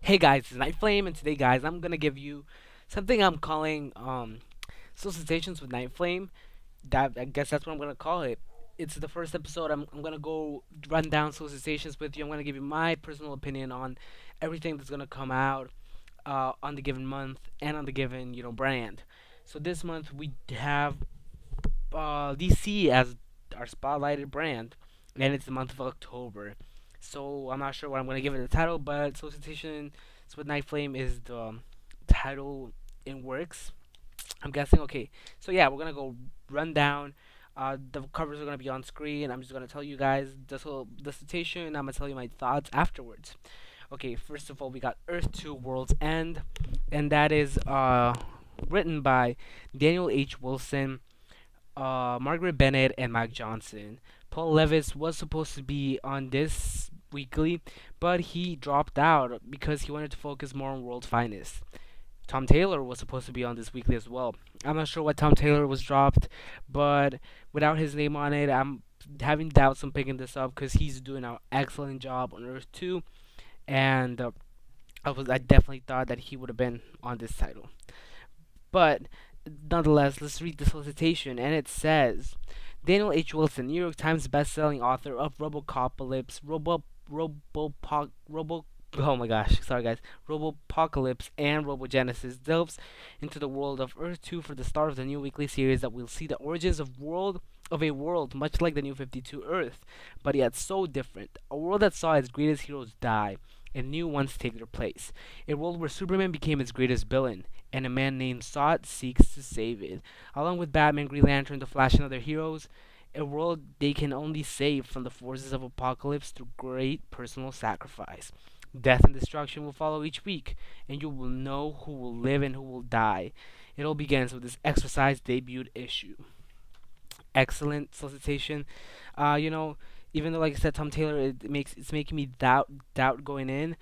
Hey guys, it's Night Flame, and today, guys, I'm gonna give you something I'm calling Solicitations with Night Flame. That I guess that's what I'm gonna call it. It's the first episode. I'm gonna go run down solicitations with you. I'm gonna give you my personal opinion on everything that's gonna come out on the given month and on the given brand. So this month we have DC as our spotlighted brand, and it's the month of October. So I'm not sure what I'm gonna give it a title, but Solicitation with Night Flame is the title in works. I'm guessing. Okay, so yeah, we're gonna go run down. The covers are gonna be on screen. I'm just gonna tell you guys the citation, and I'm gonna tell you my thoughts afterwards. Okay, first of all, we got Earth 2 World's End, and that is written by Daniel H. Wilson, Margaret Bennett, and Mike Johnson. Paul Levis was supposed to be on this weekly, but he dropped out because he wanted to focus more on World's Finest. Tom Taylor was supposed to be on this weekly as well. I'm not sure why Tom Taylor was dropped, but without his name on it, I'm having doubts on picking this up because he's doing an excellent job on Earth 2, and I definitely thought that he would have been on this title. But nonetheless, let's read the solicitation, and it says Daniel H. Wilson, New York Times best-selling author of Robocopalypse, Robo, oh my gosh, sorry guys, Robopocalypse and Robogenesis delves into the world of Earth 2 for the start of the new weekly series that will see the origins of a world much like the New 52 Earth, but yet so different. A world that saw its greatest heroes die and new ones take their place. A world where Superman became its greatest villain, and a man named Zod seeks to save it. Along with Batman, Green Lantern, The Flash, and other heroes, a world they can only save from the forces of apocalypse through great personal sacrifice. Death and destruction will follow each week, and you will know who will live and who will die. It all begins with this exercise debut issue. Excellent solicitation. You know, even though like I said, Tom Taylor, it's making me doubt going in.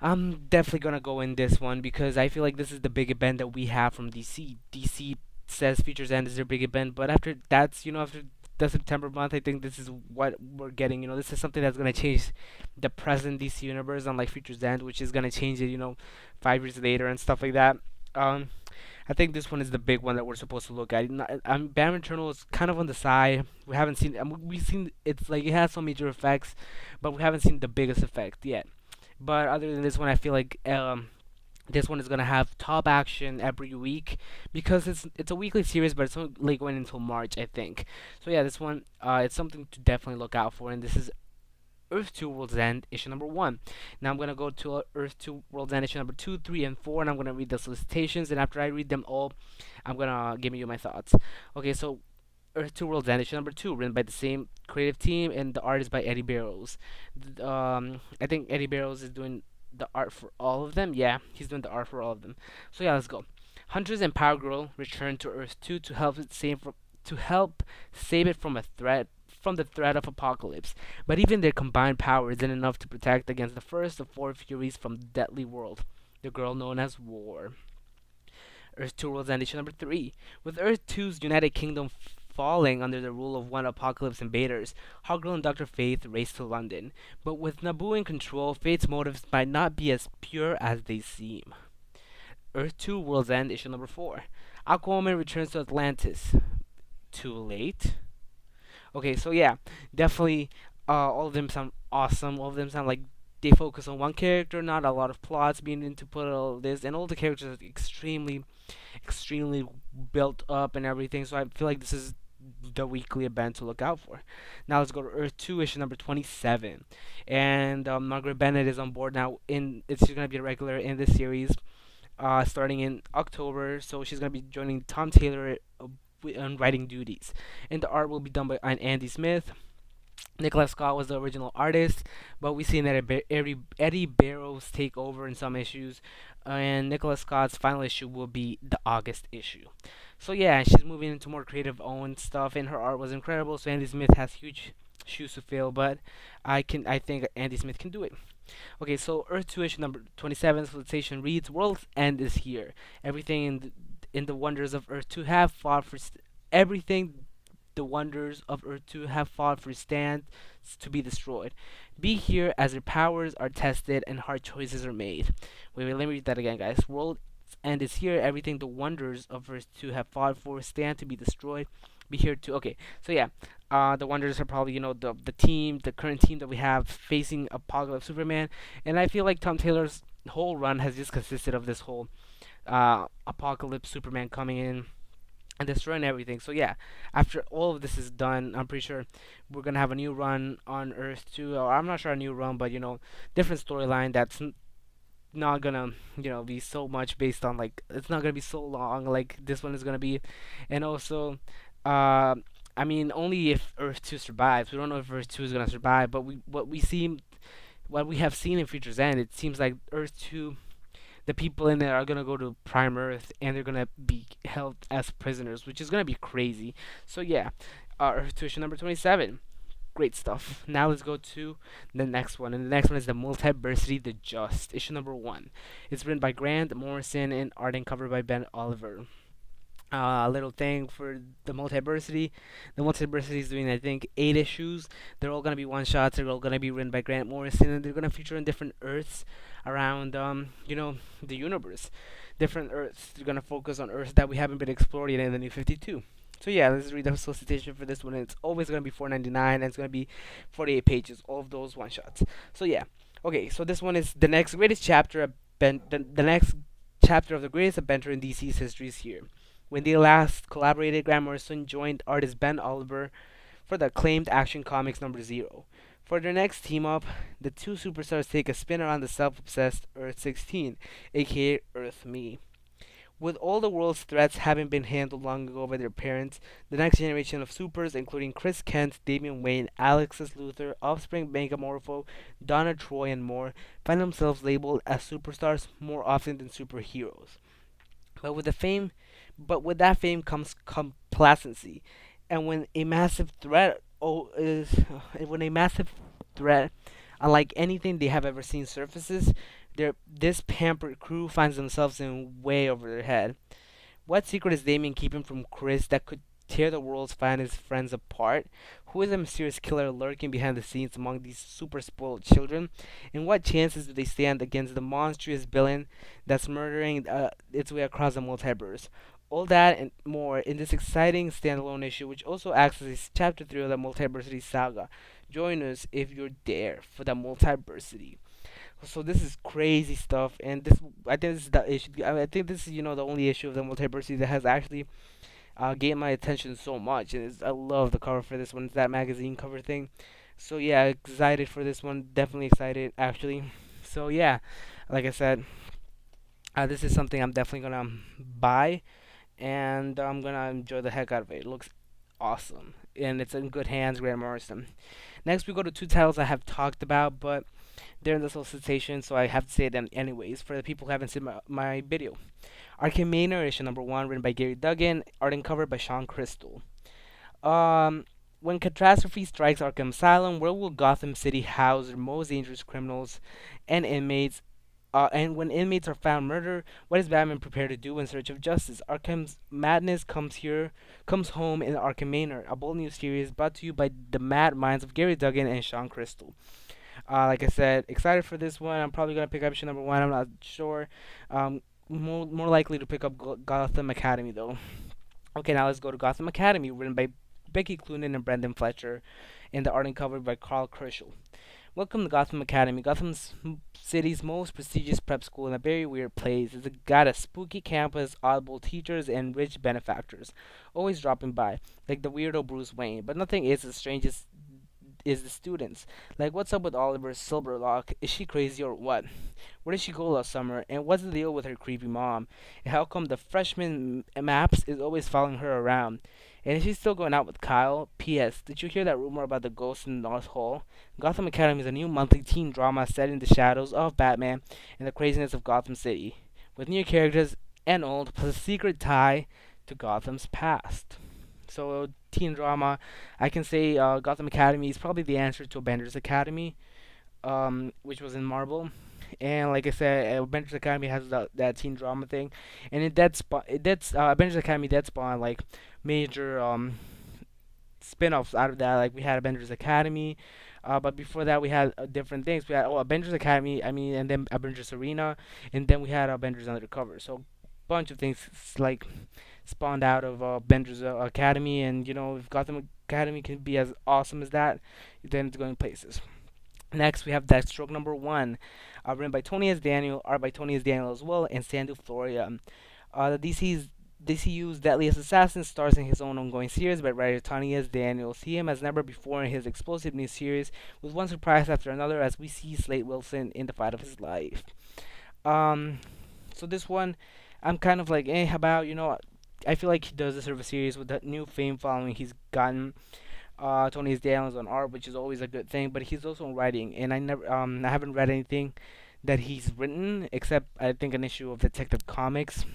I'm definitely gonna go in this one because I feel like this is the big event that we have from DC. DC says Futures End is their big event, but after that's after the September month, I think this is what we're getting. This is something that's gonna change the present DC universe, unlike Futures End, which is gonna change it. 5 years later and stuff like that. Um, I think this one is the big one that we're supposed to look at. Batman Eternal is kind of on the side. We haven't seen. We've seen it's like it has some major effects, but we haven't seen the biggest effect yet. But other than this one, I feel like this one is gonna have top action every week because it's a weekly series, but it's only going until March, I think. So yeah, this one it's something to definitely look out for, and this is Earth 2 World's End issue number 1. Now I'm gonna go to Earth 2 World's End issue number 2, 3, and 4, and I'm gonna read the solicitations, and after I read them all, I'm gonna give you my thoughts. Okay, so Earth 2 World's End issue number 2, written by the same creative team, and the art is by Eddie Barrows. I think Eddie Barrows is doing the art for all of them. Yeah, he's doing the art for all of them. So yeah, let's go. Hunters and Power Girl return to Earth 2 to help save it from the threat of apocalypse. But even their combined power isn't enough to protect against the first of four Furies from the deadly world, the girl known as War. Earth 2 World's End issue number 3. With Earth 2's United Kingdom falling under the rule of one Apocalypse invaders, Hoggle and Dr. Fate race to London. But with Naboo in control, Fate's motives might not be as pure as they seem. Earth 2 World's End issue number 4. Aquaman returns to Atlantis. Too late? Okay, so yeah, definitely all of them sound awesome. All of them sound like they focus on one character, not a lot of plots being into put all this, and all the characters are extremely built up and everything. So I feel like this is the weekly event to look out for. Now let's go to Earth 2 issue number 27, and Margaret Bennett is on board now. She's gonna be a regular in this series, starting in October. So she's gonna be joining Tom Taylor on writing duties, and the art will be done by Andy Smith. Nicholas Scott was the original artist, but we've seen that Eddie Barrows take over in some issues, and Nicholas Scott's final issue will be the August issue. So yeah, she's moving into more creative own stuff, and her art was incredible. So Andy Smith has huge shoes to fill, but I think Andy Smith can do it. Okay, so Earth 2 issue number 27 solicitation reads: World's End is here. Everything in the wonders of Earth 2 have fought for everything the wonders of Earth 2 have fought for stands to be destroyed. Be here as their powers are tested and hard choices are made. Wait, let me read that again, guys. World end is here. Everything the wonders of Earth 2 have fought for stand to be destroyed. Be here too. Okay, so yeah, the wonders are probably the team, the current team that we have facing Apocalypse Superman, and I feel like Tom Taylor's whole run has just consisted of this whole Apocalypse Superman coming in and destroying everything. So yeah, after all of this is done, I'm pretty sure we're gonna have a new run on Earth too. Or I'm not sure a new run, but different storyline that's not gonna be so much based on like it's not gonna be so long like this one is gonna be, and also, uh, I mean only if Earth 2 survives. We don't know if Earth 2 is gonna survive, but what we have seen in Future's End, it seems like Earth 2, the people in there are gonna go to Prime Earth and they're gonna be held as prisoners, which is gonna be crazy. So yeah, Earth 2 issue number 27. Great stuff. Now let's go to the next one, and the next one is the Multiversity, the Just, issue number 1. It's written by Grant Morrison and art and cover by Ben Oliver. A little thing for the Multiversity. The Multiversity is doing, I think, 8 issues. They're all gonna be one shots. They're all gonna be written by Grant Morrison, and they're gonna feature on different Earths around, the universe. Different Earths. They're gonna focus on Earths that we haven't been explored yet in the New 52. So yeah, let's read the solicitation for this one. It's always gonna be 4.99, and it's gonna be 48 pages. All of those one shots. So yeah, okay. So this one is the next greatest chapter. The next chapter of the greatest adventure in DC's history is here. When they last collaborated, Grant Morrison joined artist Ben Oliver for the acclaimed Action Comics number 0. For their next team up, the two superstars take a spin around the self obsessed Earth 16, aka Earth Me. With all the world's threats having been handled long ago by their parents, the next generation of supers, including Chris Kent, Damian Wayne, Alexis Luthor, Offspring Megamorpho, Donna Troy, and more, find themselves labeled as superstars more often than superheroes. But with the fame, but with that fame comes complacency, and when a massive threat, unlike anything they have ever seen, surfaces, this pampered crew finds themselves in way over their head. What secret is Damien keeping from Chris that could tear the world's finest friends apart? Who is the mysterious killer lurking behind the scenes among these super spoiled children? And what chances do they stand against the monstrous villain that's murdering its way across the multiverse? All that and more in this exciting standalone issue, which also acts as chapter 3 of the Multiversity saga. Join us if you're there for the Multiversity. So this is crazy stuff, and this I think this is the issue. I think this is the only issue of the Multiversity that has actually gained my attention so much. And I love the cover for this one. It's that magazine cover thing. So yeah, excited for this one. Definitely excited actually. So yeah, like I said, this is something I'm definitely gonna buy, and I'm gonna enjoy the heck out of it. It looks awesome, and it's in good hands, Grant Morrison. Next, we go to two titles I have talked about, but they're in the solicitation, so I have to say them anyways for the people who haven't seen my video. Arkham Manor, issue number 1, written by Gary Duggan, art and cover by Sean Crystal. When catastrophe strikes Arkham Asylum, where will Gotham City house their most dangerous criminals and inmates? And when inmates are found murdered, what is Batman prepared to do in search of justice? Arkham's madness comes home in Arkham Manor, a bold new series brought to you by the mad minds of Gary Duggan and Sean Crystal. Like I said, excited for this one. I'm probably gonna pick up issue number 1. I'm not sure. More likely to pick up Gotham Academy though. Okay, now let's go to Gotham Academy, written by Becky Cloonan and Brendan Fletcher, and the art and cover by Carl Kerschel. Welcome to Gotham Academy, Gotham's city's most prestigious prep school in a very weird place. It's got a spooky campus, oddball teachers, and rich benefactors, always dropping by, like the weirdo Bruce Wayne. But nothing is as strange as is the students. Like, what's up with Oliver Silverlock? Is she crazy or what? Where did she go last summer? And what's the deal with her creepy mom? And how come the freshman Maps is always following her around? And is she still going out with Kyle? P.S. Did you hear that rumor about the ghost in the North Hall? Gotham Academy is a new monthly teen drama set in the shadows of Batman and the craziness of Gotham City, with new characters and old, plus a secret tie to Gotham's past. So, teen drama, I can say Gotham Academy is probably the answer to Avengers Academy, which was in Marvel. And like I said, Avengers Academy has that teen drama thing, and Avengers Academy did spawn like major spin-offs out of that. Like we had Avengers Academy, but before that we had different things. We had Avengers Academy, I mean, and then Avengers Arena, and then we had Avengers Undercover. So bunch of things like spawned out of Avengers Academy, and if Gotham Academy can be as awesome as that, then it's going places. Next, we have Deathstroke number one, written by Tony S. Daniel, art by Tony S. Daniel as well, and Sandu Floria. The DCU's Deadliest Assassin stars in his own ongoing series by writer Tony S. Daniel. See him as never before in his explosive new series, with one surprise after another as we see Slade Wilson in the fight of his life. Um, so this one, I'm kind of like, about, I feel like he does deserve a series with the new fame following he's gotten. Tony is Daniels on art, which is always a good thing, but he's also on writing, and I haven't read anything that he's written except I think an issue of Detective Comics,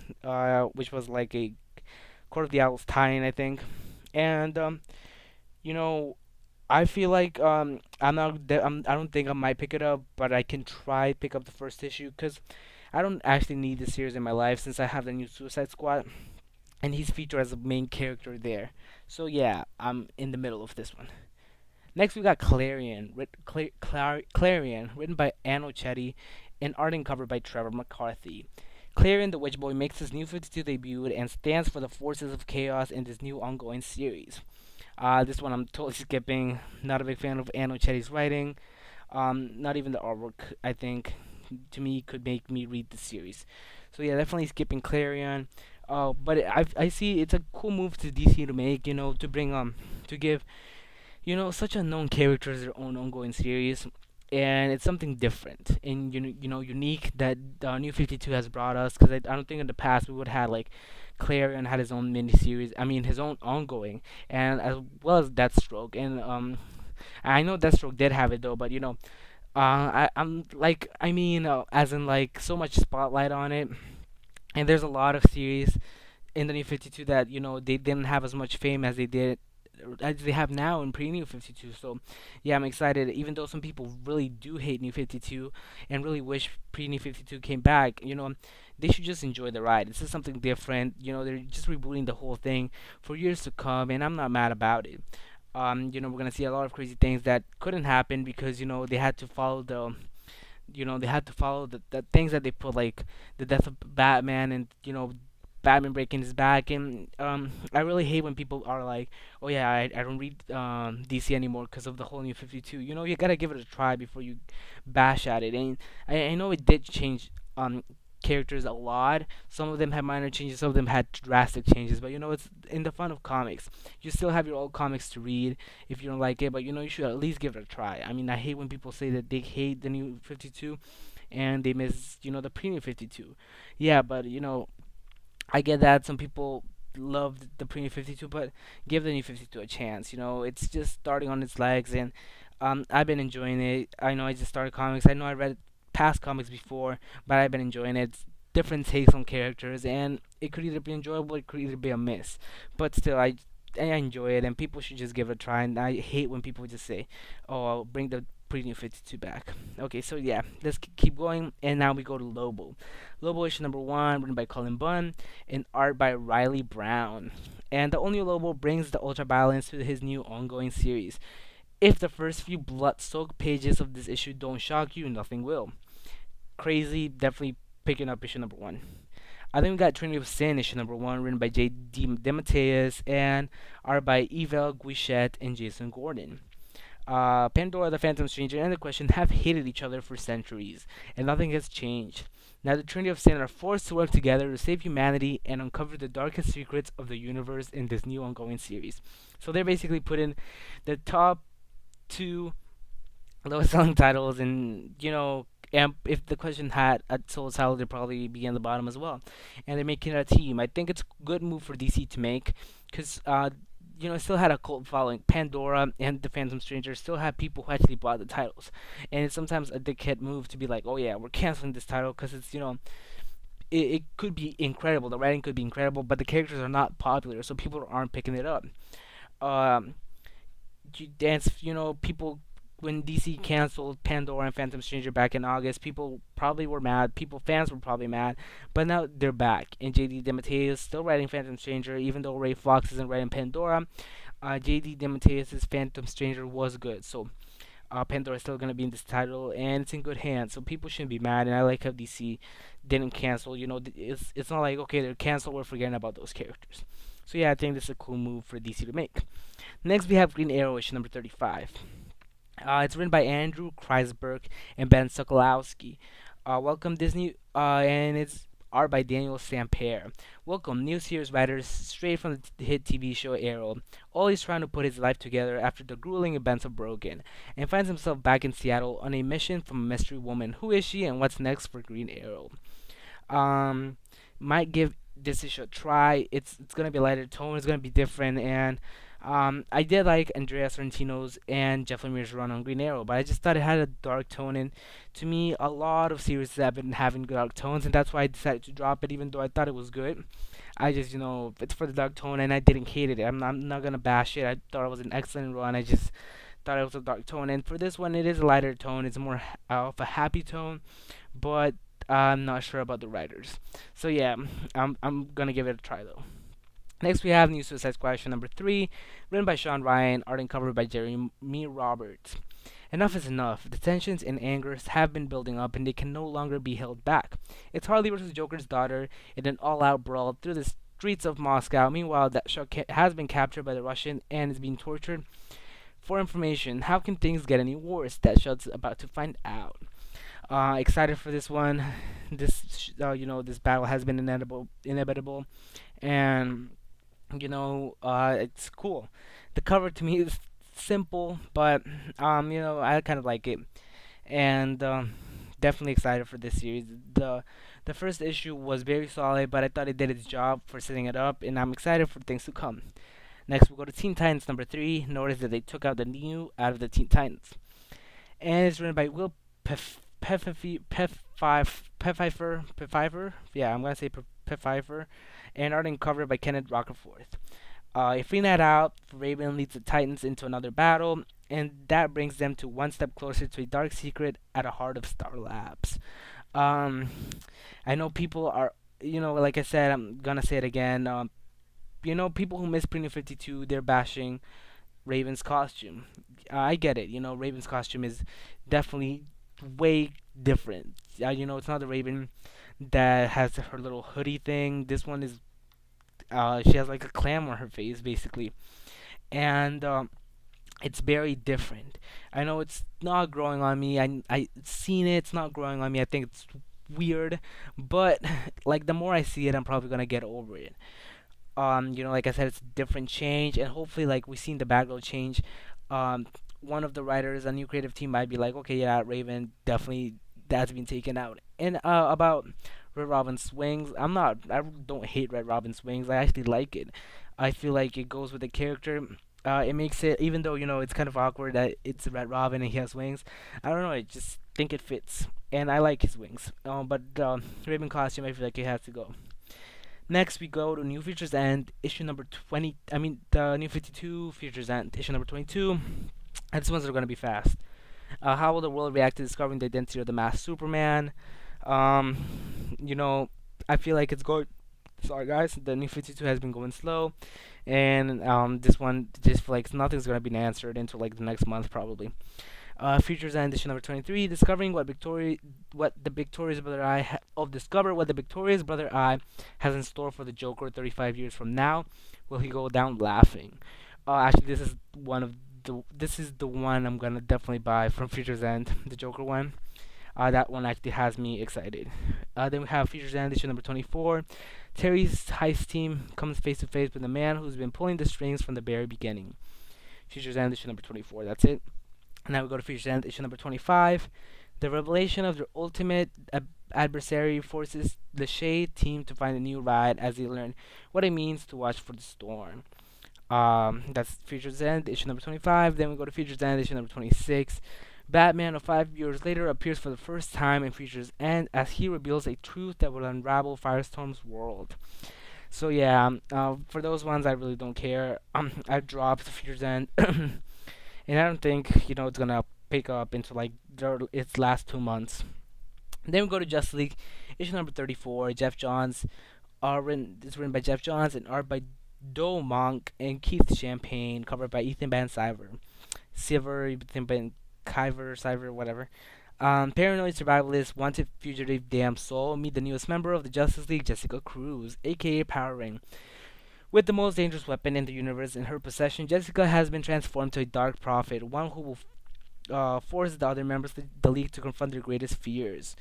which was like a Court of the Owls tie-in, I think, and you know, I feel like I don't think I might pick it up, but I can try pick up the first issue because I don't actually need this series in my life since I have the new Suicide Squad, and he's featured as a main character there. So yeah, I'm in the middle of this one. Next, we got Clarion, written by Anno Chetty and art and cover by Trevor McCarthy. Clarion the Witch Boy makes his new 52 debut and stands for the forces of chaos in this new ongoing series. This one I'm totally skipping. Not a big fan of Anno Chetty's writing. Not even the artwork, I think, to me, could make me read the series. So yeah, definitely skipping Clarion. But I see it's a cool move to DC to make, to bring to give such unknown characters their own ongoing series, and it's something different and unique that New 52 has brought us. Because I don't think in the past we would have like Clarion had his own miniseries. I mean his own ongoing, and as well as Deathstroke. And I know Deathstroke did have it though, but I'm like as in like so much spotlight on it, and there's a lot of series in the New 52 that they didn't have as much fame as they have now in pre New 52. So yeah, I'm excited. Even though some people really do hate New 52 and really wish pre New 52 came back, they should just enjoy the ride. This is something different. They're just rebooting the whole thing for years to come, and I'm not mad about it. We're gonna see a lot of crazy things that couldn't happen because they had to follow the things that they put, like the death of Batman, and Batman breaking his back. And I really hate when people are like, oh yeah, I don't read DC anymore because of the whole New 52. You gotta give it a try before you bash at it. And I know it did change characters a lot. Some of them had minor changes, some of them had drastic changes, but it's in the fun of comics. You still have your old comics to read if you don't like it, but you should at least give it a try. I mean, I hate when people say that they hate the New 52 and they miss the premium 52. Yeah, but I get that some people love the premium 52, but give the new 52 a chance. It's just starting on its legs, and I've been enjoying it. I know I just started comics. I know I read past comics before, but I've been enjoying it. It's different takes on characters, and it could either be enjoyable, it could either be a miss. But still, I enjoy it, and people should just give it a try. And I hate when people just say, "Oh, I'll bring the Premium 52 back." Okay, so yeah, let's keep going, and now we go to Lobo. Lobo issue number one, written by Colin Bunn, and art by Riley Brown. And the Only Lobo brings the ultra violence to his new ongoing series. If the first few blood-soaked pages of this issue don't shock you, nothing will. Crazy, definitely picking up issue number one. I think we got Trinity of Sin issue number one, written by J.D. DeMatteis, and art by Yvel Guichet and Jason Gordon. Pandora, the Phantom Stranger, and the Question have hated each other for centuries, and nothing has changed. Now the Trinity of Sin are forced to work together to save humanity and uncover the darkest secrets of the universe in this new ongoing series. So they're basically putting the top two lowest selling titles, and and if the Question had a soul title, they'd probably be in the bottom as well. And they're making it a team. I think it's a good move for DC to make, because it still had a cult following. Pandora and the Phantom Stranger still had people who actually bought the titles, and it's sometimes a dickhead move to be like, oh yeah, we're canceling this title because it's it could be incredible. The writing could be incredible, but the characters are not popular, so people aren't picking it up. Um, people, when DC canceled Pandora and Phantom Stranger back in August, people probably were mad. Fans were probably mad, but now they're back. And J.D. DeMatteis is still writing Phantom Stranger, even though Ray Fox isn't writing Pandora. JD DeMatteis' Phantom Stranger was good, so Pandora's still gonna be in this title, and it's in good hands, so people shouldn't be mad. And I like how DC didn't cancel. It's not like okay they're canceled, we're forgetting about those characters. So yeah, I think this is a cool move for DC to make. Next we have Green Arrow issue number 35. It's written by Andrew Kreisberg and Ben Sokolowski. Welcome Disney, and it's art by Daniel Sampere. Welcome, new series writers straight from the hit TV show Arrow. Ollie's trying to put his life together after the grueling events of Broken, and finds himself back in Seattle on a mission from a mystery woman. Who is she, and what's next for Green Arrow? Um, might give this issue a try. It's gonna be a lighter tone. It's gonna be different, and I did like Andrea Sorrentino's and Jeff Lemire's run on Green Arrow, but I just thought it had a dark tone. And to me, a lot of series have been having dark tones, and that's why I decided to drop it, even though I thought it was good. I just, it's for the dark tone, and I didn't hate it. I'm not gonna bash it. I thought it was an excellent run. I just thought it was a dark tone, and for this one, it is a lighter tone. It's more of a happy tone, but I'm not sure about the writers. So yeah, I'm gonna give it a try though. Next, we have New Suicide Squad issue number 3, written by Sean Ryan, art and cover by Jeremy Roberts. Enough is enough. The tensions and angers have been building up, and they can no longer be held back. It's Harley versus Joker's daughter in an all-out brawl through the streets of Moscow. Meanwhile, that has been captured by the Russian and is being tortured for information. How can things get any worse? Deathstroke's about to find out. Excited for this one. This battle has been inevitable, and it's cool. The cover to me is simple, but I kind of like it, and definitely excited for this series. The first issue was very solid, but I thought it did its job for setting it up, and I'm excited for things to come. Next, we'll go to Teen Titans number 3. Notice that they took out the new out of the Teen Titans, and it's written by Will Pfeiffer. Yeah, I'm gonna say Pfeiffer, and art and cover by Kenneth Rockerforth. A free night out, Raven leads the Titans into another battle, and that brings them to one step closer to a dark secret at the heart of Star Labs. Um, I know people are, like I said, I'm gonna say it again. People who miss Premium 52, they're bashing Raven's costume. I get it. Raven's costume is definitely way different. It's not the Raven that has her little hoodie thing. This one is, she has like a clam on her face, basically. And it's very different. I know it's not growing on me. I seen it. It's not growing on me. I think it's weird, but like the more I see it, I'm probably gonna get over it. Like I said, it's a different change, and hopefully, like we've seen the background change. Um, One of the writers, a new creative team, might be like, okay, yeah, Raven definitely that's been taken out. And about Red Robin's wings, I don't hate Red Robin's wings. I actually like it. I feel like it goes with the character. It makes it, even though it's kind of awkward that it's Red Robin and he has wings. I don't know. I just think it fits, and I like his wings. But Raven costume, I feel like it has to go. Next, we go to New Futures End, issue number 20. I mean, the New 52 Futures End, issue number 22. And these ones are going to be fast. How will the world react to discovering the identity of the masked Superman? Um, you know, I feel like it's going. Sorry, guys. The New 52 has been going slow, and this one just feel like nothing's going to be answered until like the next month probably. Futures End issue number 23, discovering what the Victorious Brother Eye discover what the Victorious Brother Eye has in store for the Joker 35 years from now. Will he go down laughing? Actually, this is the one I'm gonna definitely buy from Futures End, the Joker one. That one actually has me excited. Then we have Futures End issue number 24. Terry's heist team comes face to face with a man who's been pulling the strings from the very beginning. Futures End issue number 24. That's it. Now we go to Futures End, issue number 25. The revelation of their ultimate adversary forces the Shade team to find a new ride as they learn what it means to watch for the storm. That's Futures End, issue number 25. Then we go to Futures End, issue number 26. Batman of 5 years later appears for the first time in Futures End as he reveals a truth that will unravel Firestorm's world. So yeah, for those ones I really don't care. I dropped Futures End. And I don't think it's gonna pick up into like its last 2 months. Then we go to Justice League, issue number 34. Jeff Johns, it's written by Jeff Johns and art by Doe Monk and Keith Champagne, covered by Ethan Van Sciver, Ethan Van Civer, whatever. Paranoid survivalist, wanted fugitive damn soul, meet the newest member of the Justice League, Jessica Cruz, aka Power Ring. With the most dangerous weapon in the universe in her possession, Jessica has been transformed to a dark prophet, one who will force the other members of the League to confront their greatest fears.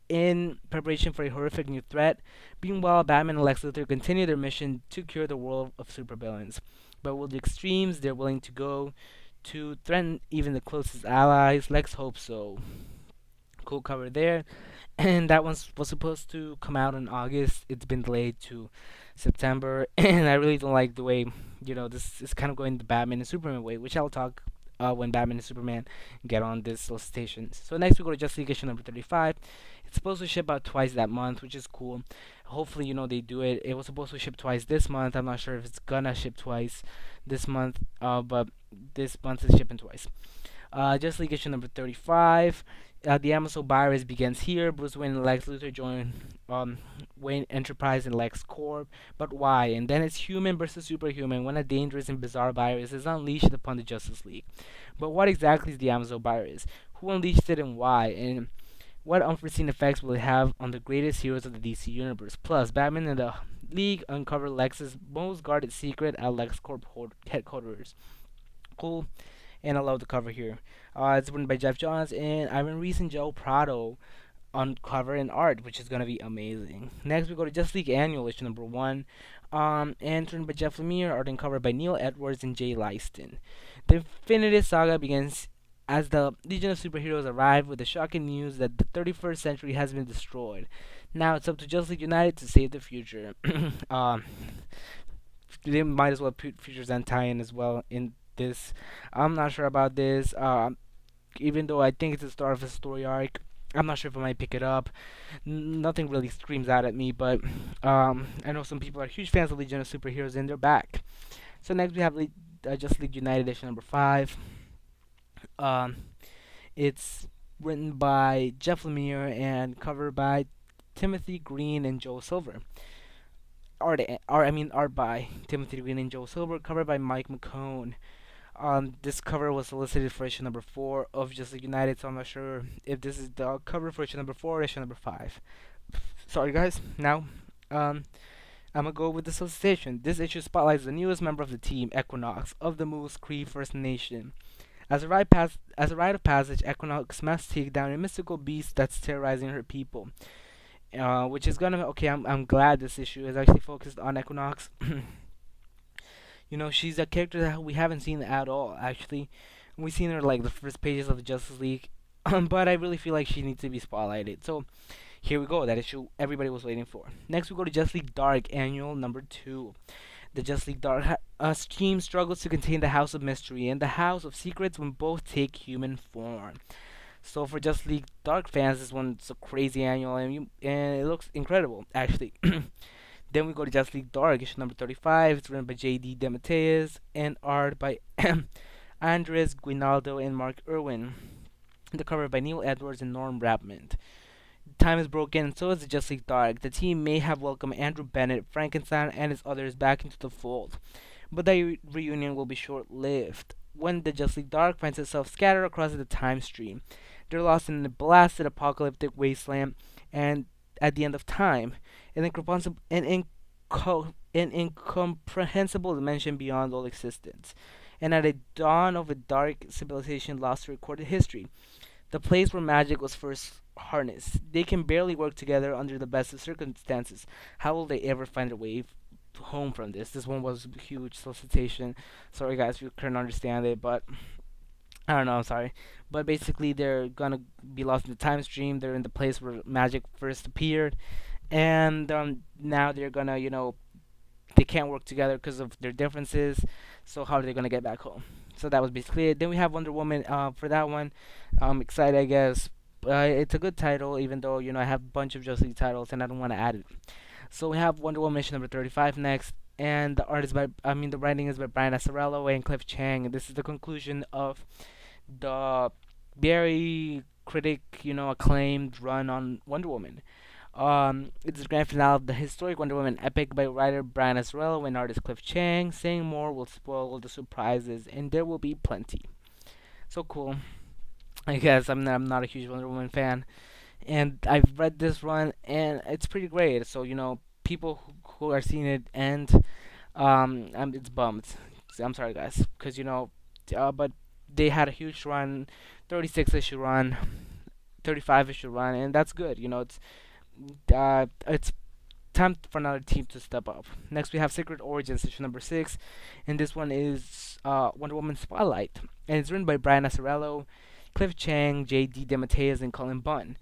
In preparation for a horrific new threat, meanwhile, Batman and Lex Luthor continue their mission to cure the world of supervillains. But will the extremes they're willing to go to threaten even the closest allies? Lex hopes so. Cool cover there. And that one was supposed to come out in August. It's been delayed to September, and I really don't like the way this is kind of going the Batman and Superman way, which I'll talk when Batman and Superman get on this solicitation. So next we go to Justice League issue number 35. It's supposed to ship out twice that month, which is cool. Hopefully, they do it. It was supposed to ship twice this month. I'm not sure if it's gonna ship twice this month, but this month is shipping twice. Justice League issue number 35. The Amazon virus begins here. Bruce Wayne and Lex Luthor join Wayne Enterprise and Lex Corp. But why? And then it's human versus superhuman when a dangerous and bizarre virus is unleashed upon the Justice League. But what exactly is the Amazon virus? Who unleashed it and why? And what unforeseen effects will it have on the greatest heroes of the DC universe? Plus, Batman and the League uncover Lex's most guarded secret at LexCorp headquarters. Cool, and I love the cover here. It's written by Jeff Johns and Ivan Reese and Joe Prado on cover and art, which is gonna be amazing. Next, we go to Justice League Annual issue number 1, and written by Jeff Lemire, art and cover by Neil Edwards and Jay Leiston. The Infinity Saga begins as the Legion of Superheroes arrive with the shocking news that the 31st century has been destroyed. Now it's up to Justice League United to save the future. They might as well put Futures End tie-in as well in this. I'm not sure about this. Even though I think it's the start of a story arc, I'm not sure if I might pick it up. Nothing really screams out at me, but I know some people are huge fans of Legion of Superheroes and they're back. So next we have Justice League United issue number 5. Um, it's written by Jeff Lemire and covered by Timothy Green and Joe Silver. Art by Timothy Green and Joe Silver, covered by Mike McCone. This cover was solicited for issue number 4 of Justice League United, so I'm not sure if this is the cover for issue number 4 or issue number 5. Sorry, guys. Now, I'm gonna go with the solicitation. This issue spotlights the newest member of the team, Equinox, of the Moose Cree First Nation. As a rite of passage, Equinox must take down a mystical beast that's terrorizing her people. Which is gonna okay. I'm glad this issue is actually focused on Equinox. She's a character that we haven't seen at all. Actually, we've seen her like the first pages of the Justice League, but I really feel like she needs to be spotlighted. So here we go. That issue everybody was waiting for. Next, we go to Justice League Dark Annual number 2. The Justice League Dark team struggles to contain the House of Mystery and the House of Secrets when both take human form. So for Justice League Dark fans, this one's a crazy annual, and it looks incredible, actually. Then we go to Justice League Dark, issue number 35. It's written by J.D. DeMatteis and art by Andres Guinaldo and Mark Irwin. The cover by Neil Edwards and Norm Rapmond. Time is broken, and so is the Justice League Dark. The team may have welcomed Andrew Bennett, Frankenstein, and his others back into the fold, but the reunion will be short-lived. When the Justice League Dark finds itself scattered across the time stream, they're lost in a blasted apocalyptic wasteland, and at the end of time, an incomprehensible dimension beyond all existence, and at the dawn of a dark civilization lost to recorded history, the place where magic was first harnessed. They can barely work together under the best of circumstances. How will they ever find a way home from this? This one was a huge solicitation. Sorry, guys, if you couldn't understand it, but I don't know. I'm sorry, but basically, they're gonna be lost in the time stream. They're in the place where magic first appeared, and now they're gonna, they can't work together because of their differences. So how are they gonna get back home? So that was basically it. Then we have Wonder Woman. For that one, I'm excited, I guess. It's a good title, even though I have a bunch of Justice League titles and I don't want to add it. So we have Wonder Woman issue number 35 next, and the writing is by Brian Azzarello and Cliff Chang. And this is the conclusion of the very acclaimed run on Wonder Woman. It's the grand finale of the historic Wonder Woman epic by writer Brian Azzarello and artist Cliff Chang. Saying more will spoil the surprises, and there will be plenty. So cool. I guess I'm not a huge Wonder Woman fan, and I've read this run, and it's pretty great. So people who are seeing it end, it's bummed. I'm sorry, guys, because but they had a huge run, 36 issue run, 35 issue run, and that's good. It's time for another team to step up. Next, we have Secret Origins issue number 6, and this one is Wonder Woman Spotlight, and it's written by Brian Azzarello, Cliff Chang, J.D. DeMatteis, and Colin Bunn.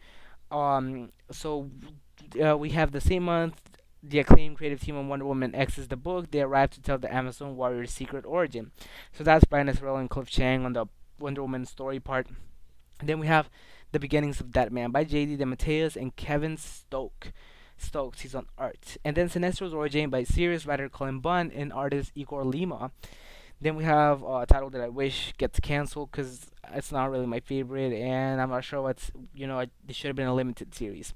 We have the same month. The acclaimed creative team on Wonder Woman X is the book. They arrive to tell the Amazon warrior's secret origin. So that's Brian Azzarello and Cliff Chang on the Wonder Woman story part. Then we have The Beginnings of That Man by J.D. DeMatteis and Kevin Stokes, he's on art. And then Sinestro's Origin by series writer Colin Bunn and artist Igor Lima. Then we have a title that I wish gets canceled because it's not really my favorite, and I'm not sure it should have been a limited series.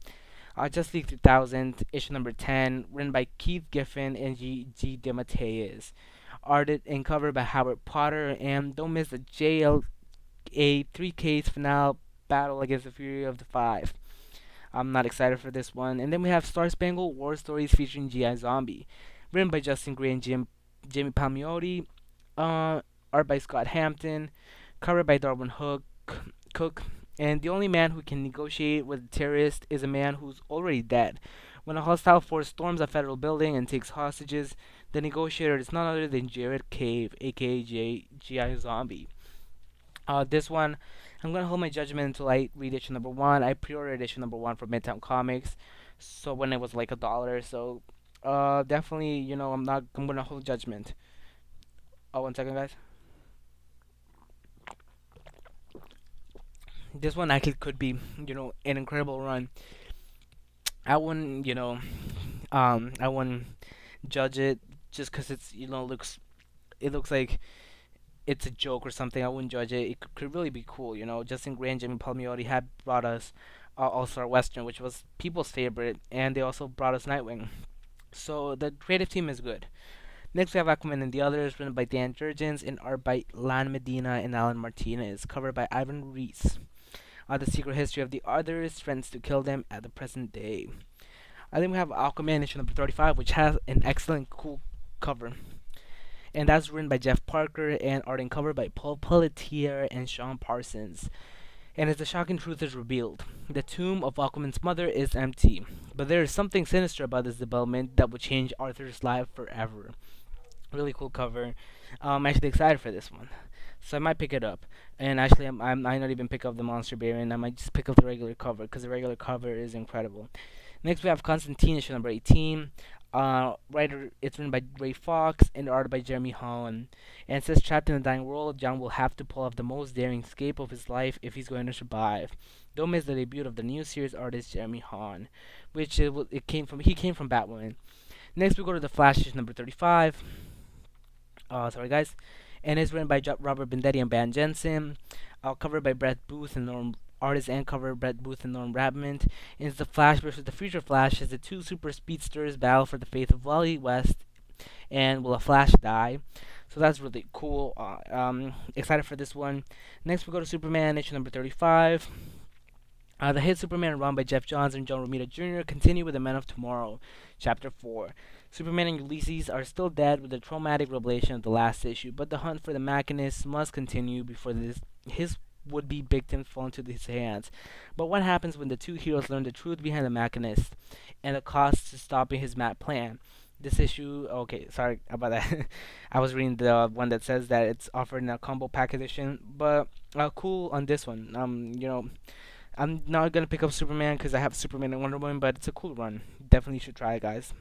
Just League 3000, issue number 10, written by Keith Giffen and G.G. DeMatteis. Arted and covered by Howard Potter, and don't miss the JLA 3K's finale battle against the Fury of the Five. I'm not excited for this one. And then we have Star Spangled War Stories featuring G.I. Zombie, written by Justin Gray and Jamie Palmiotti, art by Scott Hampton, covered by Darwin Cook. And the only man who can negotiate with a terrorist is a man who's already dead. When a hostile force storms a federal building and takes hostages, the negotiator is none other than Jared Cave, aka G.I. Zombie. This one, I'm gonna hold my judgment until I read issue number 1. I pre-ordered issue number 1 from Midtown Comics, so when it was like $1. So, definitely, I'm gonna hold judgment. Oh, 1 second, guys. This one actually could be, an incredible run. I wouldn't, I wouldn't judge it just because it looks like it's a joke or something. I wouldn't judge it. It could really be cool. Justin Gray and Jimmy Palmiotti had brought us All Star Western, which was people's favorite, and they also brought us Nightwing. So the creative team is good. Next, we have Aquaman and the Others, written by Dan Jurgens, and art by Lan Medina and Alan Martinez, covered by Ivan Reese. The secret history of the Others, threatens to kill them at the present day. Then we have Aquaman issue number 35, which has an excellent, cool cover. And that's written by Jeff Parker and art and cover by Paul Pelletier and Sean Parsons. And as the shocking truth is revealed, the tomb of Aquaman's mother is empty. But there is something sinister about this development that would change Arthur's life forever. Really cool cover. I'm actually excited for this one. So I might pick it up. And actually, I might not even pick up the Monster Variant. I might just pick up the regular cover because the regular cover is incredible. Next, we have Constantine, issue number 18. It's written by Ray Fox and art by Jeremy Holland. And it says, trapped in a dying world, John will have to pull off the most daring escape of his life if he's going to survive. Don't miss the debut of the new series artist Jeremy Holland, which he came from Batwoman. Next, we go to the Flash, issue number 35. Sorry, guys. And it's written by Robert Bendetti and Van Jensen. Covered by Brett Booth and Norm. Artist and cover Brett Booth and Norm Rapmond. And it's the Flash versus the Future Flash as the two super speedsters battle for the fate of Wally West. And will a Flash die? So that's really cool. Excited for this one. Next, we go to Superman, issue number 35. The hit Superman run by Jeff Johns and John Romita Jr. continue with the Men of Tomorrow, Chapter 4. Superman and Ulysses are still dead with the traumatic revelation of the last issue, but the hunt for the Machinist must continue before his would-be victims fall into his hands. But what happens when the two heroes learn the truth behind the Machinist and the cost to stopping his mad plan? This issue, okay, sorry about that. I was reading the one that says that it's offered in a combo pack edition, but cool on this one. I'm not gonna pick up Superman because I have Superman and Wonder Woman, but it's a cool run. Definitely should try it, guys.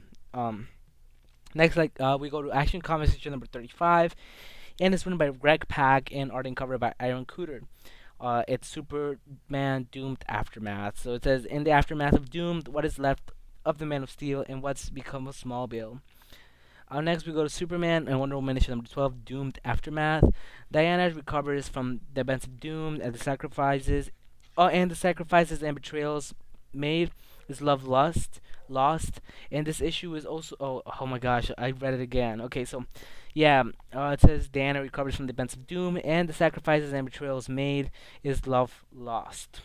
Next, we go to Action Comics issue number 35, and it's written by Greg Pak and art and cover by Aaron Cooter. It's Superman Doomed Aftermath. So it says, in the aftermath of Doomed, what is left of the Man of Steel and what's become of Smallville. Next, we go to Superman and Wonder Woman issue number 12, Doomed Aftermath. Diana recovers from the events of Doom and the sacrifices and betrayals made is Love Lust Lost, and this issue is also oh my gosh, I read it again. Okay, so yeah, it says Diana recovers from the events of doom, and the sacrifices and betrayals made is Love Lost.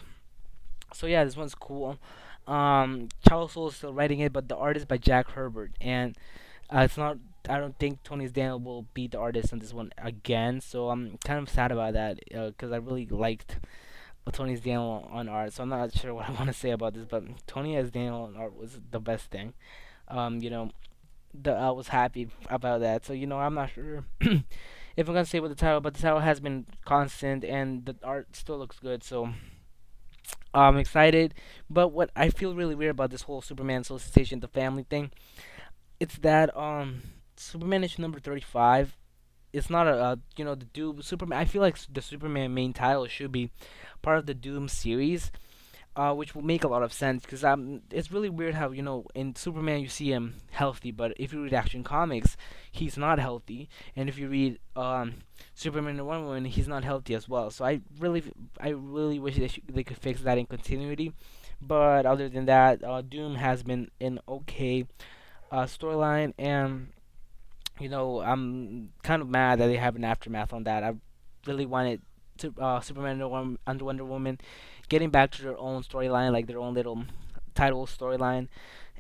So yeah, this one's cool. Charles Soule is still writing it, but the art is by Jack Herbert, and it's not. I don't think Tony's Daniel will be the artist on this one again, so I'm kind of sad about that because I really liked Tony's Daniel on art. So I'm not sure what I want to say about this, but Tony as Daniel on art was the best thing. You know, I was happy about that. So I'm not sure if I'm gonna say with the title, but the title has been constant and the art still looks good. So I'm excited. But what I feel really weird about this whole Superman solicitation, the family thing, it's that Superman issue number 35. It's not the Doom Superman. I feel like the Superman main title should be part of the Doom series, which will make a lot of sense because it's really weird how in Superman you see him healthy, but if you read Action Comics, he's not healthy, and if you read Superman and Wonder Woman, he's not healthy as well. So I really wish they could fix that in continuity. But other than that, Doom has been an okay storyline, and I'm kind of mad that they have an aftermath on that. I really wanted to Superman under Wonder Woman getting back to their own storyline, like their own little title storyline.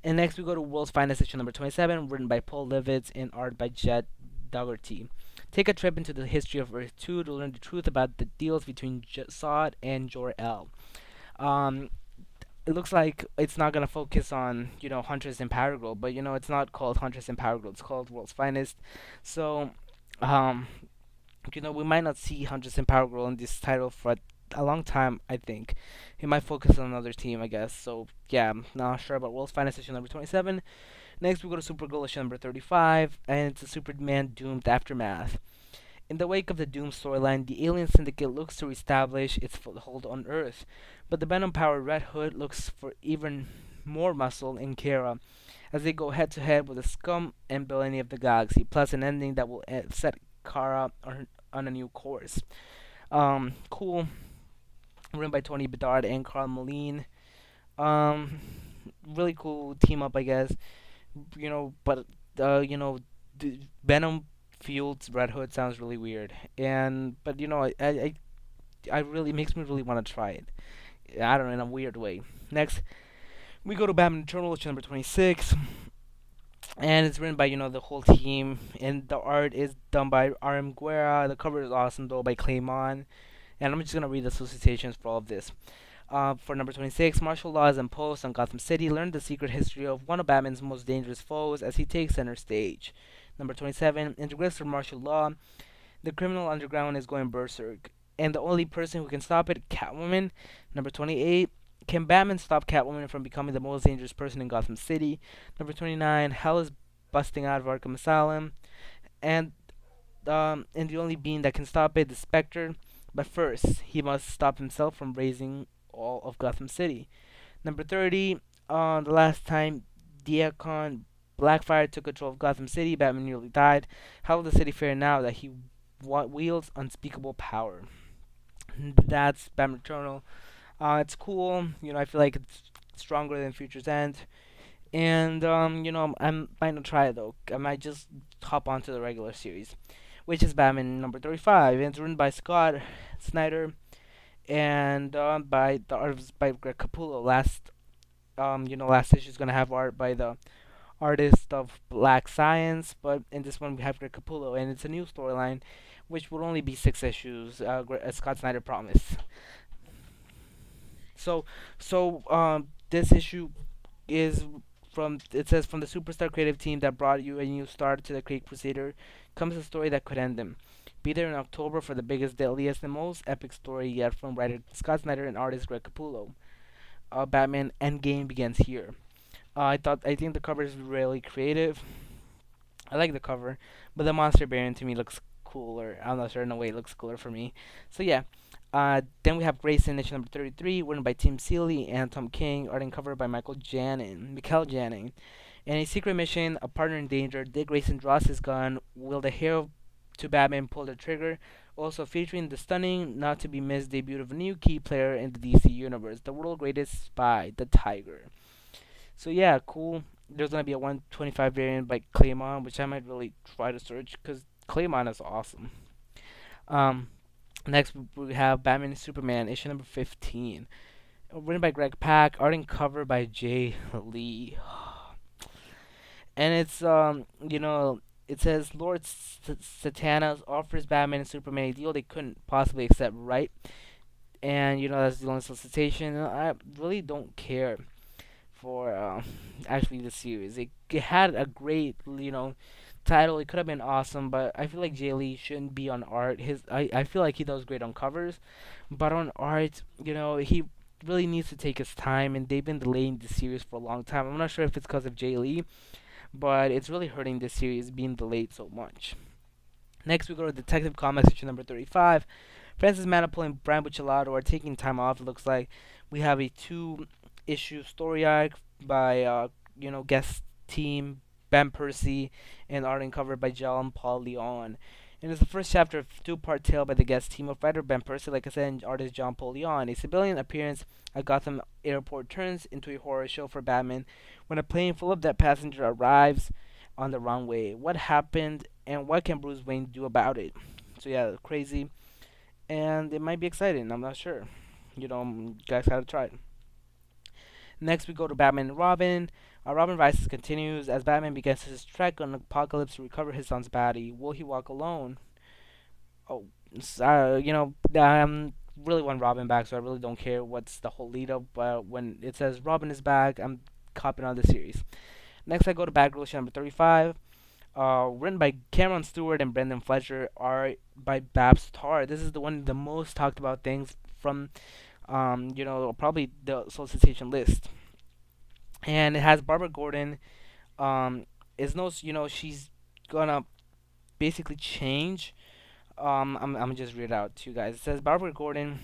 And next we go to World's Finest issue number 27, written by Paul Levitz and art by Jet Dougherty. Take a trip into the history of Earth 2 to learn the truth about the deals between Zod and Jor-El. Um, it looks like it's not gonna focus on Huntress and Power Girl, but it's not called Huntress and Power Girl. It's called World's Finest. So, um, we might not see Huntress and Power Girl in this title for a long time. I think he might focus on another team, I guess. So yeah, I'm not sure about World's Finest issue number 27. Next, we go to Supergirl issue number 35, and it's a Superman doomed aftermath. In the wake of the Doom storyline, the Alien Syndicate looks to reestablish its foothold on Earth, but the Venom-powered Red Hood looks for even more muscle in Kara as they go head-to-head with the scum and villainy of the galaxy, plus an ending that will set Kara on a new course. Cool, written by Tony Bedard and Carl Moline. Um, really cool team up, I guess. But Venom fueled Red Hood sounds really weird, and but I really makes me really want to try it. I don't know, in a weird way. Next, we go to Batman Eternal, issue number 26, and it's written by the whole team, and the art is done by R.M. Guerra. The cover is awesome though by Claymon, and I'm just gonna read the solicitations for all of this. For number 26, martial law is imposed on Gotham City. Learn the secret history of one of Batman's most dangerous foes as he takes center stage. Number 27, in regress for martial law, the criminal underground is going berserk, and the only person who can stop it, Catwoman. Number 28, can Batman stop Catwoman from becoming the most dangerous person in Gotham City? Number 29, hell is busting out of Arkham Asylum, and the only being that can stop it is Spectre. But first, he must stop himself from raising all of Gotham City. Number 30, the last time Diakon Blackfire took control of Gotham City, Batman nearly died. How will the city fare now that he wields unspeakable power? That's Batman Eternal. It's cool. I feel like it's stronger than Future's End. And, I might not try it though. I might just hop onto the regular series, which is Batman number 35. And it's written by Scott Snyder and by the artist by Greg Capullo. Last issue is gonna have art by the artist of Black Science, but in this one we have Greg Capullo, and it's a new storyline, which will only be 6 issues. As Scott Snyder promised. So this issue is from it says from the superstar creative team that brought you a new start to the Creek Crusader comes a story that could end them. Be there in October for the biggest, deadliest, and most epic story yet from writer Scott Snyder and artist Greg Capullo. Batman Endgame begins here. I think the cover is really creative. I like the cover, but the monster variant to me looks cooler. I'm not sure in a way it looks cooler for me. So yeah. Then we have Grayson issue number 33, written by Tim Seeley and Tom King, art and cover by Michael Janning. In a secret mission, a partner in danger, Dick Grayson draws his gun. Will the hero to Batman pull the trigger? Also featuring the stunning, not to be missed debut of a new key player in the DC universe, the world's greatest spy, the Tiger. So yeah, cool. There's gonna be a 125 variant by Claymon, which I might really try to search because Claymon is awesome. Um, Next we have Batman and Superman issue number 15, written by Greg Pak, art and cover by Jay Lee, and it's it says Lord Satana offers Batman and Superman a deal they couldn't possibly accept, right? And that's the only solicitation. I really don't care for actually the series. It had a great title. It could have been awesome, but I feel like Jay Lee shouldn't be on art. I feel like he does great on covers, but on art, he really needs to take his time. And they've been delaying the series for a long time. I'm not sure if it's because of Jay Lee, but it's really hurting this series being delayed so much. Next, we go to Detective Comics issue number 35. Francis Manapul and Brian Buccellato are taking time off. It looks like we have a two-issue story arc by guest team Ben Percy and art and cover by John Paul Leon. And it's the first chapter of two-part tale by the guest team of writer Ben Percy, like I said, and artist John Paul Leon. A civilian appearance at Gotham Airport turns into a horror show for Batman when a plane full of dead passengers arrives on the runway. What happened, and what can Bruce Wayne do about it? So yeah, crazy, and it might be exciting. I'm not sure. You guys gotta try it. Next, we go to Batman and Robin. Robin Rises continues as Batman begins his trek on Apocalypse to recover his son's body. Will he walk alone? Oh, really want Robin back, so I really don't care what's the whole lead up. But when it says Robin is back, I'm copping on the series. Next, I go to Batgirl issue number 35. Written by Cameron Stewart and Brendan Fletcher, art by Babs Tarr. This is the most talked about things from probably the solicitation list. And it has Barbara Gordon. Is no, she's gonna basically change. I'm just read it out to you guys. It says Barbara Gordon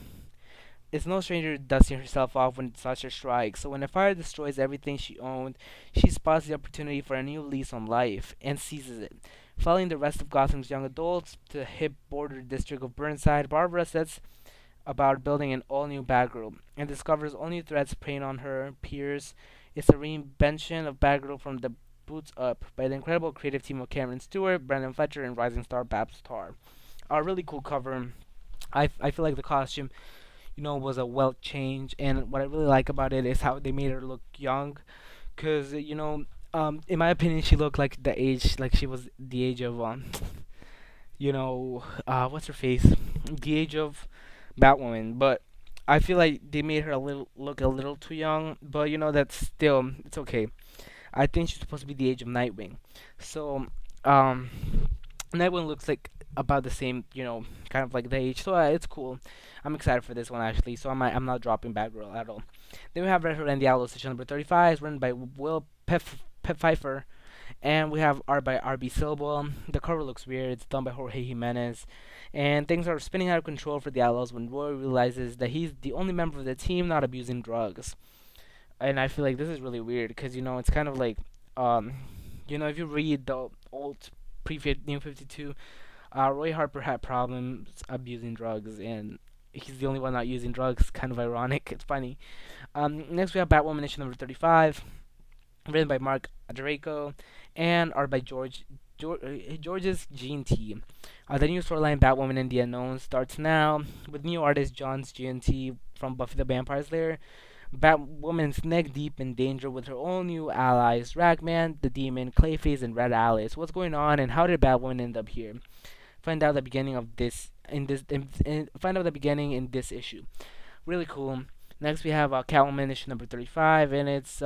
is no stranger to dusting herself off when disaster strikes. So when the fire destroys everything she owned, she spots the opportunity for a new lease on life and seizes it. Following the rest of Gotham's young adults to the hip border district of Burnside, Barbara sets about building an all-new Batgirl and discovers all new threats preying on her peers. It's a reinvention of Batgirl from the boots up by the incredible creative team of Cameron Stewart, Brandon Fletcher, and rising star Babs Tarr. A really cool cover. I feel like the costume, was a well change, and what I really like about it is how they made her look young, cause in my opinion, she looked like like she was the age of what's her face, the age of Batwoman, but I feel like they made her look a little too young, but that's still it's okay. I think she's supposed to be the age of Nightwing, so um, Nightwing looks like about the same, kind of like the age, so it's cool. I'm excited for this one actually, so I'm not dropping Batgirl at all. Then we have Red Hood and the Outlaws, issue number 35, written by Will Pfeiffer, and we have art by R.B. Silbo. The cover looks weird. It's done by Jorge Jimenez. And things are spinning out of control for the Outlaws when Roy realizes that he's the only member of the team not abusing drugs. And I feel like this is really weird because, it's kind of like, if you read the old New 52, Roy Harper had problems abusing drugs, and he's the only one not using drugs. Kind of ironic. It's funny. Next, we have Batwoman issue number 35, written by Mark Draco, and art by George's G&T. The new storyline Batwoman and the Unknown starts now with new artist John's G&T from Buffy the Vampire Slayer. Batwoman's neck deep in danger with her own new allies, Ragman, the Demon, Clayface, and Red Alice. What's going on, and how did Batwoman end up here? Find out the beginning of this find out the beginning in this issue. Really cool. Next, we have Catwoman issue number 35, and it's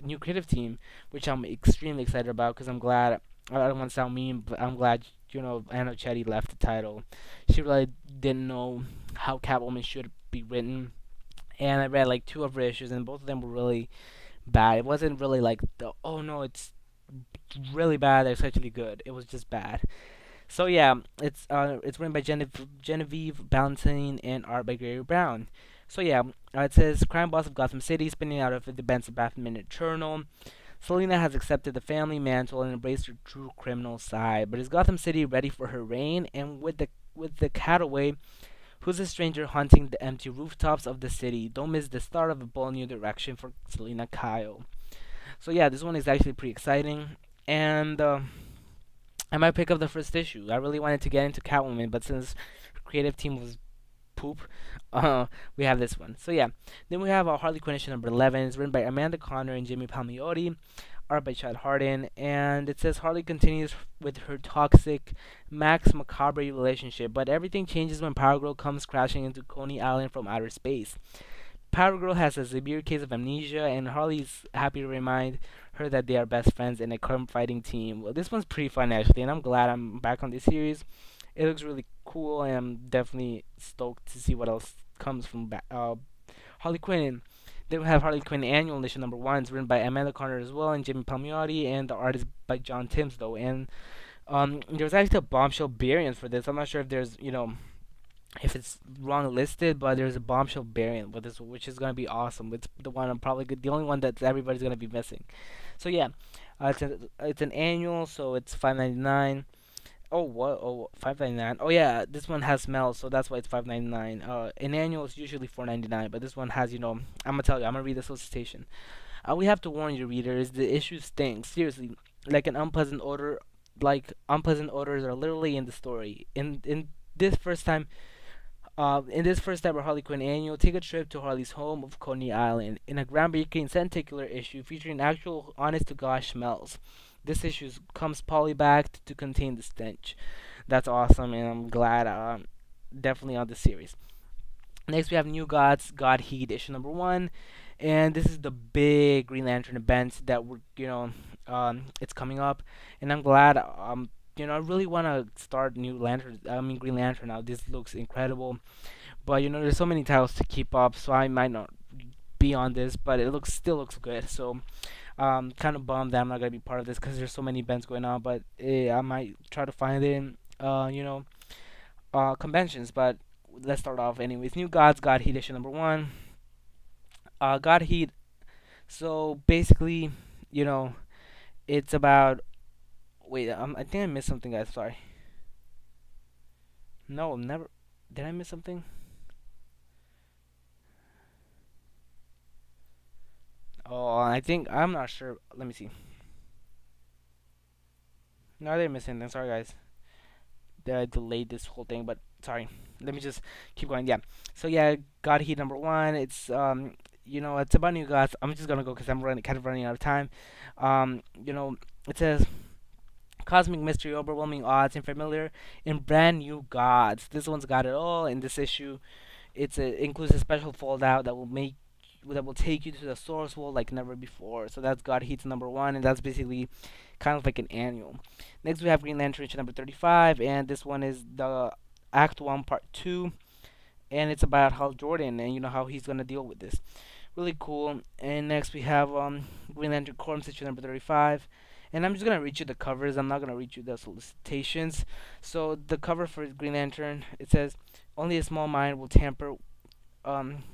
new creative team, which I'm extremely excited about because I'm glad. I don't want to sound mean, but I'm glad Anna Chetty left the title. She really didn't know how Catwoman should be written, and I read like two of her issues, and both of them were really bad. It wasn't really like the oh no, it's really bad. It's actually good. It was just bad. So yeah, it's written by Genevieve Ballantine and art by Gary Brown. So yeah, it says crime boss of Gotham City, spinning out of the events of Batman Eternal. Selina has accepted the family mantle and embraced her true criminal side. But is Gotham City ready for her reign? And with the cat away, who's a stranger haunting the empty rooftops of the city? Don't miss the start of a bold new direction for Selina Kyle. So yeah, this one is actually pretty exciting, and I might pick up the first issue. I really wanted to get into Catwoman, but since creative team was poop, uh, we have this one. So yeah, then we have Harley Quinn issue number 11. It's written by Amanda Connor and Jimmy Palmiotti, art by Chad Harden, and it says Harley continues with her toxic Max Macabre relationship, but everything changes when Power Girl comes crashing into Coney Island from outer space. Power Girl has a severe case of amnesia, and Harley's happy to remind her that they are best friends in a crime fighting team. Well, this one's pretty fun actually, and I'm glad I'm back on this series. It looks really cool, and I'm definitely stoked to see what else comes from Harley Quinn. Then we have Harley Quinn Annual Issue number 1. It's written by Amanda Carter as well and Jimmy Palmiotti, and the art is by John Timms though. And there's actually a bombshell variant for this. I'm not sure if there's if it's wrong listed, but there's a bombshell variant with this, which is gonna be awesome. It's the one I'm probably the only one that everybody's gonna be missing. So yeah, it's an annual, so it's 5.99. Oh what? Oh, 5.99. Oh yeah, this one has smells, so that's why it's 5.99. An annual is usually 4.99, but this one has I'm gonna tell you. I'm gonna read the solicitation. We have to warn you, readers. The issue stinks. Seriously, like an unpleasant odor. Like unpleasant odors are literally in the story. This first time in this first ever Harley Quinn annual, take a trip to Harley's home of Coney Island in a groundbreaking and tentacular issue featuring actual honest-to-God smells. This issue comes polybagged to contain the stench. That's awesome, and I'm glad definitely on this series. Next, we have New Gods, God Heat, issue number 1. And this is the big Green Lantern event that it's coming up. And I'm glad, I really want to start Green Lantern now. This looks incredible. But there's so many titles to keep up, so I might not be on this, but it still looks good. So kind of bummed that I'm not gonna be part of this because there's so many events going on. But I might try to find it in conventions. But let's start off anyways. New Gods, God Heat issue number 1. God Heat. So basically, you know, it's about. Wait, I think I missed something, guys. Sorry. No, never. Did I miss something? Oh, I think I'm not sure. Let me see. No, I didn't miss anything. Sorry, guys. I delayed this whole thing, but sorry. Let me just keep going. Yeah. So yeah, God Heat number 1. It's about new gods. I'm just gonna go because I'm kind of running out of time. It says cosmic mystery, overwhelming odds, and familiar and brand new gods. This one's got it all in this issue. It includes a special foldout that will take you to the source world like never before. So that's God Heat's number 1, and that's basically kind of like an annual. Next, we have Green Lantern issue number 35, and this one is the Act 1, Part 2, and it's about Hal Jordan and how he's gonna deal with this. Really cool. And next, we have Green Lantern Corps issue number 35. And I'm just gonna read you the covers. I'm not gonna read you the solicitations. So the cover for Green Lantern, it says, "Only a small mind will tamper um,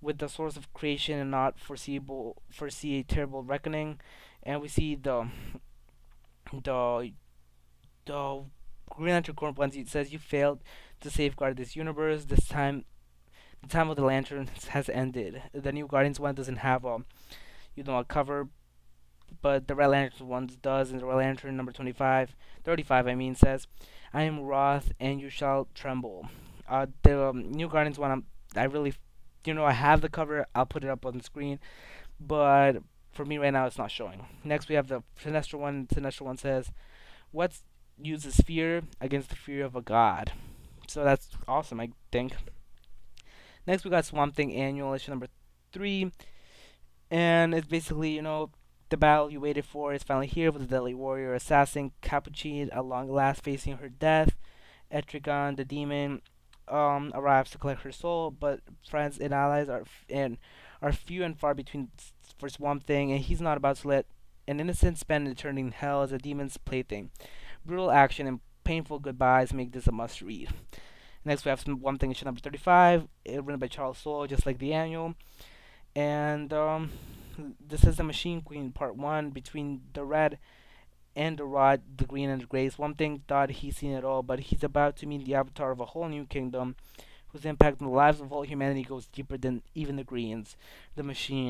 with the source of creation and not foresee a terrible reckoning." And we see the the Green Lantern Corps once it says, "You failed to safeguard this universe. This time, the time of the lanterns has ended." The New Guardians one doesn't have a cover, but the Red Lantern one does. And the Red Lantern number 35 I mean, says, "I am wroth, and you shall tremble." The New Guardians one, I really, I have the cover. I'll put it up on the screen, but for me right now, it's not showing. Next, we have the Sinestro one. Sinestro one says, "What uses fear against the fear of a god?" So that's awesome, I think. Next, we got Swamp Thing Annual issue number 3, and it's basically, the battle you waited for is finally here with the deadly warrior assassin Capuchin at long last facing her death. Etrigan, the demon, arrives to collect her soul, but friends and allies are few and far between for Swamp Thing, and he's not about to let an innocent spend an eternity in hell as a demon's plaything. Brutal action and painful goodbyes make this a must-read. Next, we have Swamp Thing issue number 35, written by Charles Soule, just like the annual. And this is the Machine Queen Part 1, between the red and the rod, the green and the gray. Swamp Thing thought he's seen it all, but he's about to meet the avatar of a whole new kingdom whose impact on the lives of all humanity goes deeper than even the greens. The Machine.